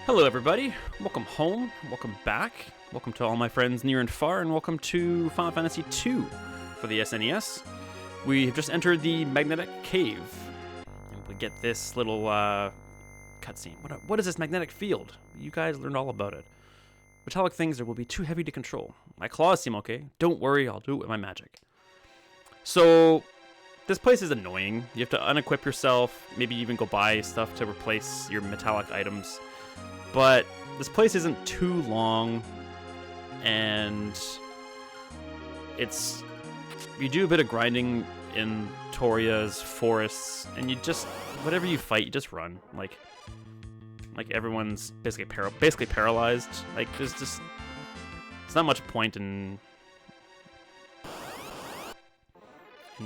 Hello, everybody. Welcome home. Welcome back. Welcome to all my friends near and far, and welcome to Final Fantasy II for the SNES. We have just entered the Magnetic Cave, and we get this little cutscene. What is this magnetic field? You guys learned all about it. Metallic things that will be too heavy to control. My claws seem okay. Don't worry, I'll do it with my magic. So, this place is annoying. You have to unequip yourself, maybe even go buy stuff to replace your metallic items. But this place isn't too long, and you do a bit of grinding in Toria's forests, and you just, whatever you fight, you just run. Like everyone's basically paralyzed. Like, there's not much point in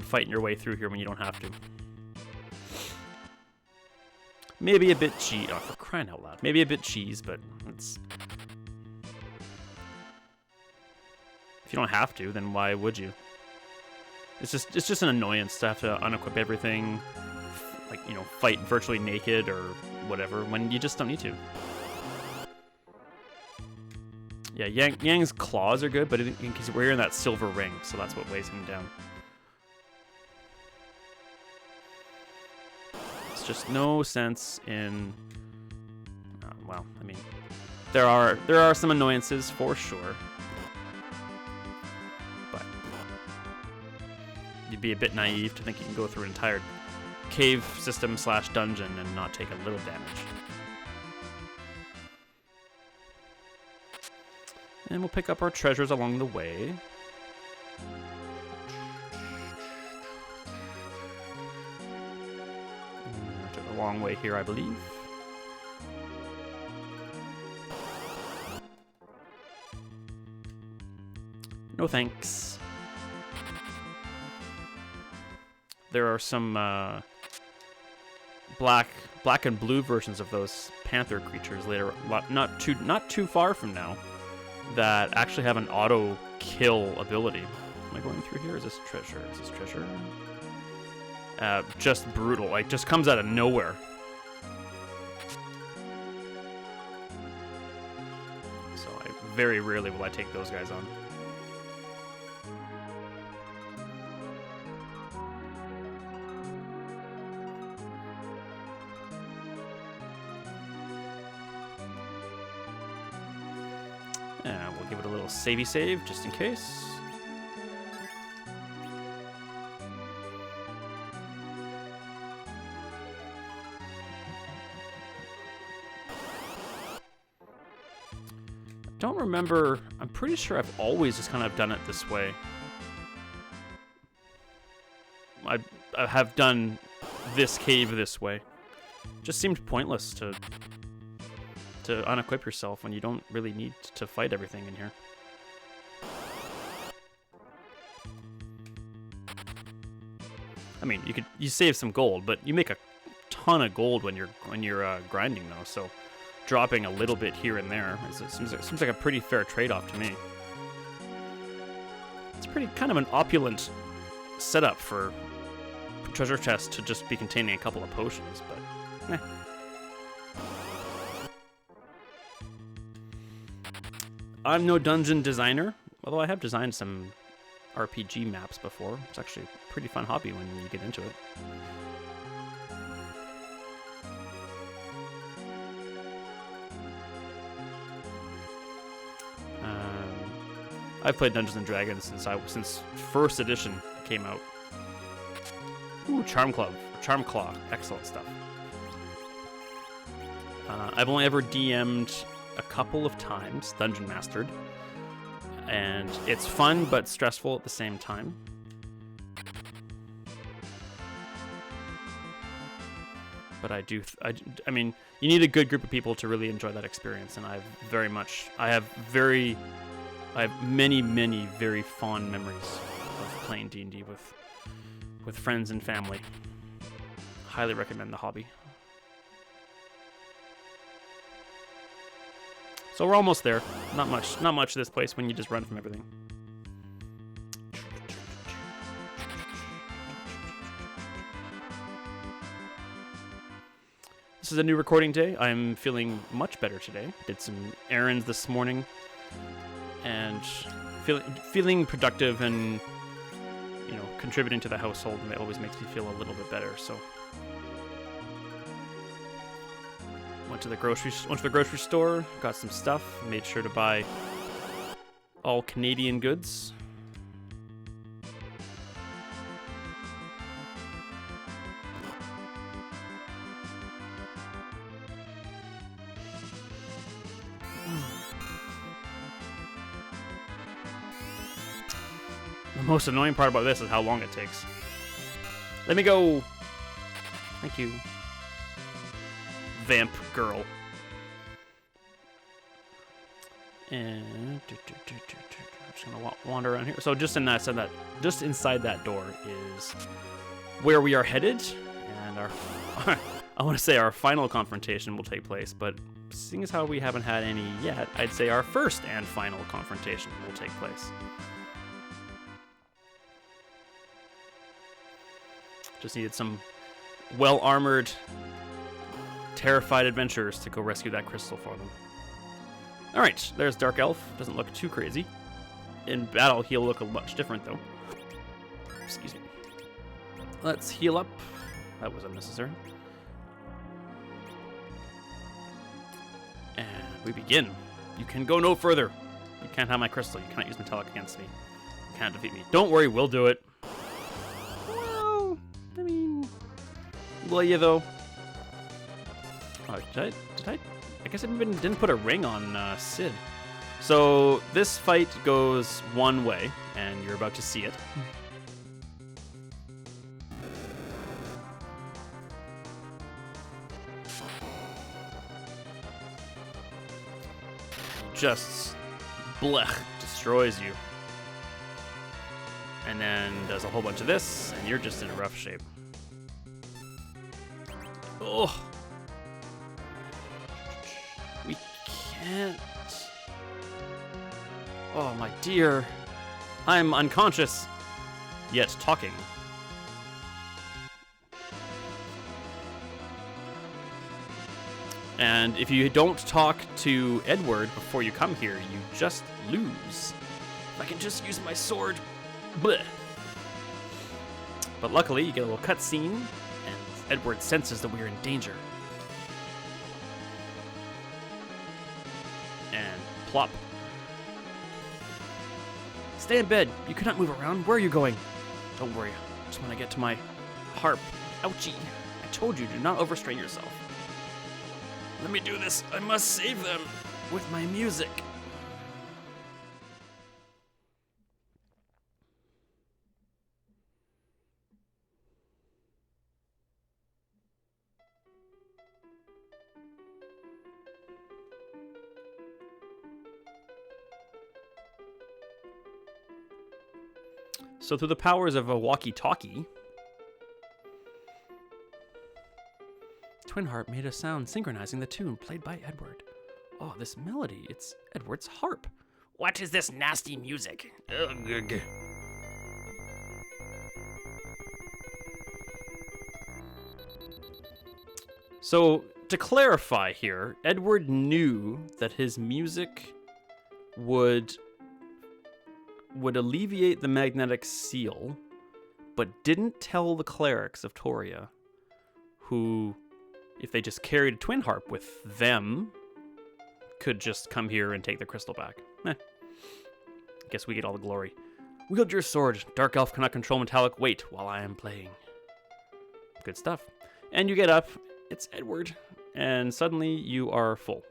fighting your way through here when you don't have to. Maybe a bit cheese. Oh, for crying out loud. Maybe a bit cheese, but it's... If you don't have to, then why would you? It's just an annoyance to have to unequip everything, like, you know, fight virtually naked or whatever, when you just don't need to. Yeah, Yang's claws are good, but he's wearing that silver ring, so that's what weighs him down. Just no sense in well, I mean, there are some annoyances for sure, but you'd be a bit naive to think you can go through an entire cave system / dungeon and not take a little damage. And we'll pick up our treasures along the way. Long way here, I believe. No thanks. There are some black and blue versions of those panther creatures later, not too far from now, that actually have an auto kill ability. Am I going through here? Is this treasure? Is this treasure? Just brutal, like, just comes out of nowhere. So very rarely will I take those guys on. And we'll give it a little savey save, just in case. Don't remember. I'm pretty sure I've always just kind of done it this way. I have done this cave this way. Just seemed pointless to unequip yourself when you don't really need to fight everything in here. I mean, you save some gold, but you make a ton of gold when you're grinding though. So dropping a little bit here and there seems like a pretty fair trade-off to me. It's pretty kind of an opulent setup for treasure chest to just be containing a couple of potions, but I'm no dungeon designer, although I have designed some RPG maps before. It's actually a pretty fun hobby when you get into it. I've played Dungeons and Dragons since first edition came out. Ooh, Charmclaw, excellent stuff. I've only ever DM'd a couple of times, Dungeon Mastered, and it's fun but stressful at the same time. But I mean, you need a good group of people to really enjoy that experience, and I have many very fond memories of playing D&D with friends and family. Highly recommend the hobby. So we're almost there. Not much of this place when you just run from everything. This is a new recording day. I'm feeling much better today. Did some errands this morning, and feeling productive and, you know, contributing to the household. It always makes me feel a little bit better. So went to the grocery store, got some stuff, made sure to buy all Canadian goods. The most annoying part about this is how long it takes. Let me go. Thank you. Vamp girl. And I'm just gonna wander around here. So just inside that door is where we are headed, and our I want to say our final confrontation will take place, but seeing as how we haven't had any yet, I'd say our first and final confrontation will take place. Just needed some well-armored, terrified adventurers to go rescue that crystal for them. Alright, there's Dark Elf. Doesn't look too crazy. In battle, he'll look much different, though. Excuse me. Let's heal up. That was unnecessary. And we begin. You can go no further. You can't have my crystal. You cannot use metallic against me. You can't defeat me. Don't worry, we'll do it. I mean, will you though? Oh, did I? I guess I didn't put a ring on Sid. So this fight goes one way, and you're about to see it. Just blech, destroys you. And then does a whole bunch of this, and you're just in rough shape. Oh. We can't. Oh, my dear. I'm unconscious, yet talking. And if you don't talk to Edward before you come here, you just lose. If I can just use my sword. Blech. But luckily, you get a little cutscene, and Edward senses that we're in danger. And plop. Stay in bed. You cannot move around. Where are you going? Don't worry. Just want to get to my harp. Ouchie. I told you, do not overstrain yourself. Let me do this. I must save them with my music. So through the powers of a walkie-talkie, Twin Harp made a sound synchronizing the tune played by Edward. Oh, this melody, it's Edward's harp. What is this nasty music? Ugh. So, to clarify here, Edward knew that his music would alleviate the magnetic seal, but didn't tell the clerics of Toria, who, if they just carried a twin harp with them, could just come here and take the crystal back. Guess we get all the glory. Wield your sword. Dark Elf cannot control metallic weight while I am playing. Good stuff. And you get up. It's Edward. And suddenly you are full.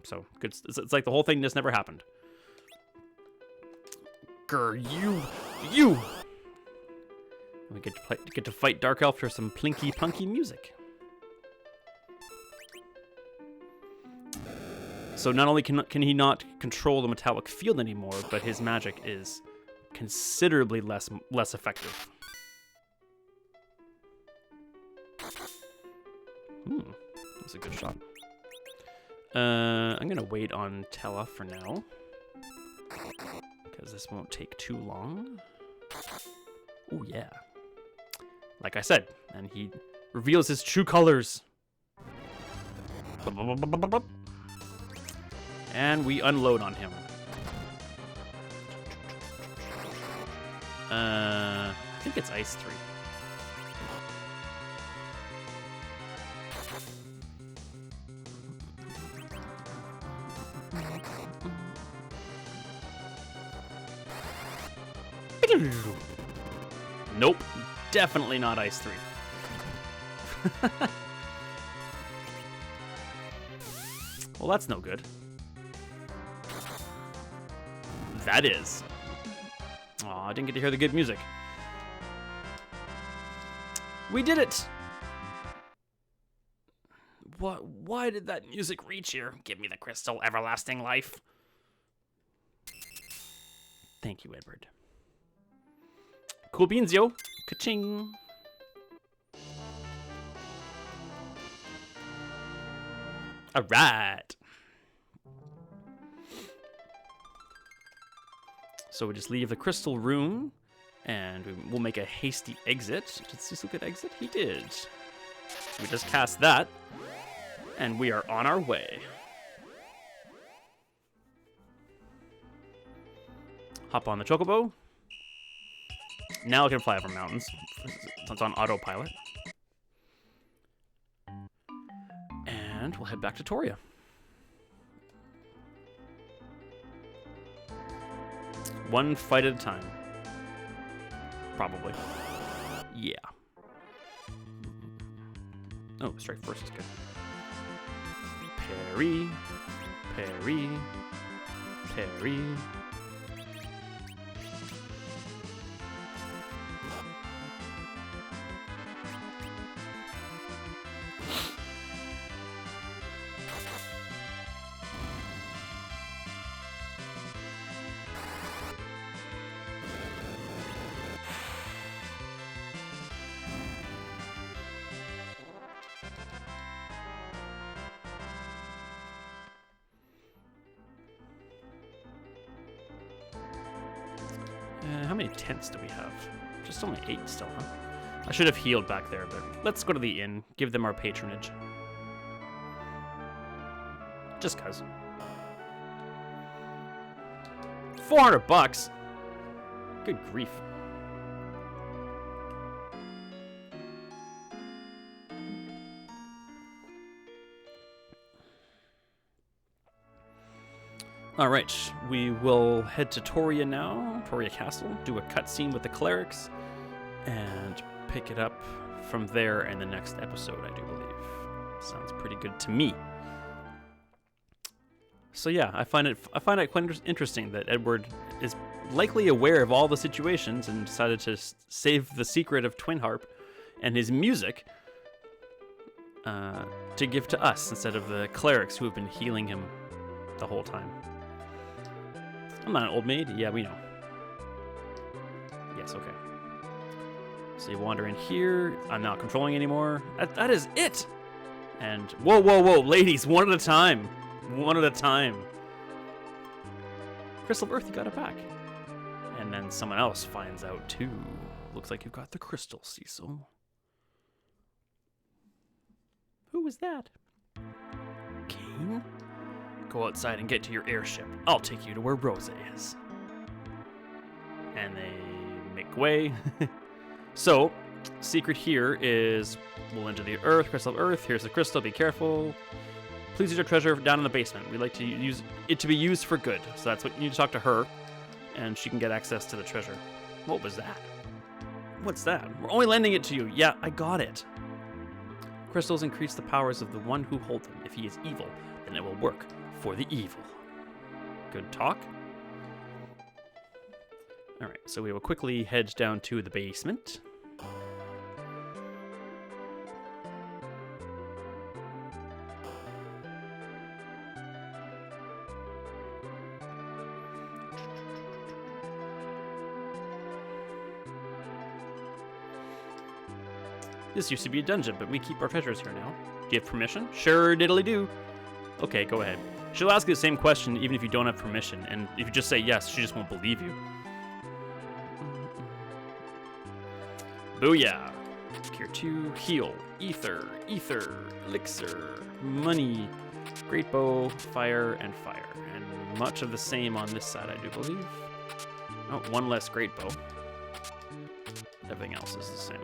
So, good. It's like the whole thing just never happened. Grr, you! We get to fight Dark Elf for some plinky punky music. So not only can he not control the metallic field anymore, but his magic is considerably less effective. That's a good shot. I'm gonna wait on Tella for now, because this won't take too long. Oh yeah. Like I said, and he reveals his true colors. And we unload on him. I think it's Ice 3. Nope, definitely not Ice 3. Well, that's no good. That is. Aw, I didn't get to hear the good music. We did it! What? Why did that music reach here? Give me the crystal everlasting life. Thank you, Edward. Cool beans, yo. Ka-ching. All right. So we just leave the crystal room, and we'll make a hasty exit. Did Cecil get exit? He did. So we just cast that, and we are on our way. Hop on the chocobo. Now it can fly over mountains. It's on autopilot. And we'll head back to Toria. One fight at a time. Probably. Yeah. Oh, strike first is good. Parry. Parry. Parry. How many tents do we have? Just only 8 still, huh? I should have healed back there, but let's go to the inn. Give them our patronage. Just cuz. $400? Good grief. All right, we will head to Toria now, Toria Castle, do a cutscene with the clerics, and pick it up from there in the next episode, I do believe. Sounds pretty good to me. So yeah, I find it quite interesting that Edward is likely aware of all the situations and decided to save the secret of Twin Harp and his music to give to us instead of the clerics who have been healing him the whole time. I'm not an old maid. Yeah, we know. Yes, okay. So you wander in here. I'm not controlling anymore. That is it! And whoa, whoa, whoa, ladies, one at a time. One at a time. Crystal of Earth, you got it back. And then someone else finds out too. Looks like you've got the crystal, Cecil. Who was that? Cain? Go outside and get to your airship. I'll take you to where Rosa is. And they make way. So, secret here is we'll enter the Earth, Crystal of Earth. Here's the crystal, be careful. Please use your treasure down in the basement. We'd like to use it to be used for good. So that's what you need to talk to her, and she can get access to the treasure. What was that? What's that? We're only lending it to you. Yeah, I got it. Crystals increase the powers of the one who holds them. If he is evil, then it will work for the evil. Good talk. All right, so we will quickly head down to the basement. This used to be a dungeon, but we keep our treasures here now. Do you have permission? Sure diddly do. Okay, go ahead. She'll ask you the same question even if you don't have permission, and if you just say yes, she just won't believe you. Booyah. Cure 2, heal, ether, elixir, money, great bow, fire, and fire. And much of the same on this side, I do believe. Oh, one less great bow. Everything else is the same.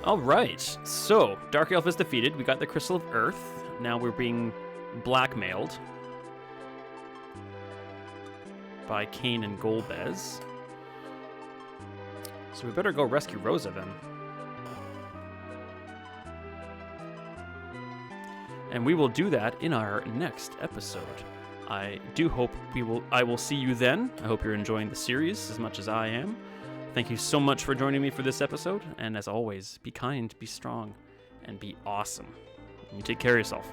All right, so Dark Elf is defeated. We got the Crystal of Earth. Now we're being blackmailed by Kain and Golbez. So we better go rescue Rosa then. And we will do that in our next episode. I do hope I will see you then. I hope you're enjoying the series as much as I am. Thank you so much for joining me for this episode, and as always, be kind, be strong, and be awesome. And you take care of yourself.